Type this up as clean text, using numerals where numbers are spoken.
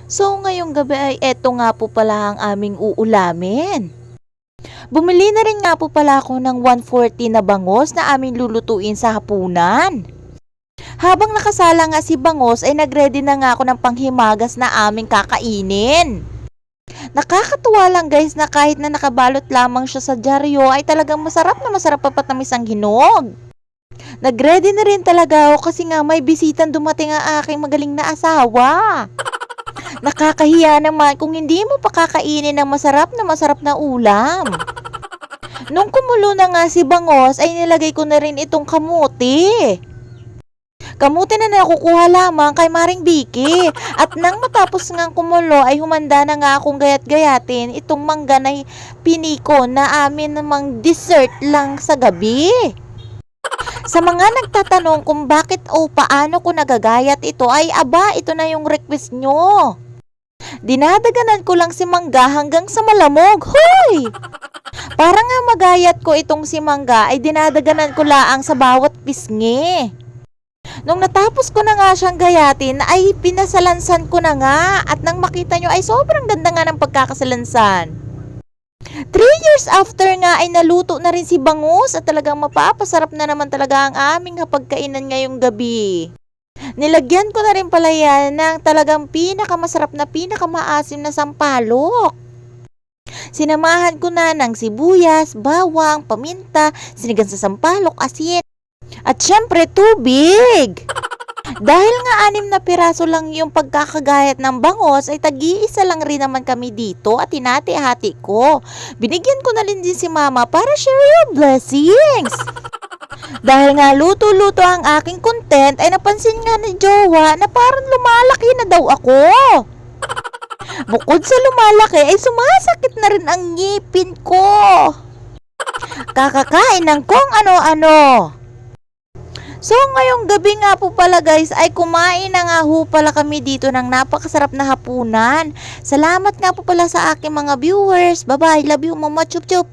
So ngayong gabi ay eto nga po pala ang aming uulamin. Bumili na rin nga po pala ako ng 140 na bangos na aming lulutuin sa hapunan. Habang nakasala nga si bangos ay nagready na nga ako ng panghimagas na aming kakainin. Nakakatuwa lang guys na kahit na nakabalot lamang siya sa dyaryo ay talagang masarap na masarap pa patamis ang hinog. Nagready na rin talaga ako kasi nga may bisitang dumating ang aking magaling na asawa. Nakakahiya naman kung hindi mo pa kakainin ng masarap na ulam. Nung kumulo na nga si bangos ay nilagay ko na rin itong kamuti. Kamuti na nakukuha lamang kay Maring Vicky. At nang matapos nga kumulo ay humanda na nga akong gayat-gayatin itong mangga na piniko na amin namang dessert lang sa gabi. Sa mga nagtatanong kung bakit o paano ko nagagayat ito ay aba, ito na yung request nyo. Dinadaganan ko lang si mangga hanggang sa malamog. Hoy! Para nga magayat ko itong si mangga ay dinadaganan ko laang sa bawat pisngi. Nung natapos ko na nga siyang gayatin ay pinasalansan ko na nga at nang makita nyo ay sobrang ganda nga ng pagkakasalansan. 3 years after nga ay naluto na rin si bangus at talagang mapapasarap na naman talaga ang aming hapagkainan ngayong gabi. Nilagyan ko na rin pala yan ng talagang pinakamasarap na pinakamaasim na sampalok. Sinamahan ko na ng sibuyas, bawang, paminta, sinigang sa sampalok, asin, at syempre tubig. Dahil nga 6 na piraso lang yung pagkakagayat ng bangos ay tag-iisa lang rin naman kami dito at hinati-hati ko. Binigyan ko na rin din si mama para share your blessings. Dahil nga luto-luto ang aking content ay napansin nga ni Jowa na parang lumalaki na daw ako. Bukod sa lumalaki ay sumasakit na rin ang ngipin ko. Kakakain ng kung ano-ano. So ngayong gabi nga po pala guys ay kumain na nga ho pala kami dito ng napakasarap na hapunan. Salamat nga po pala sa aking mga viewers. Bye bye, love you mama, chup chup.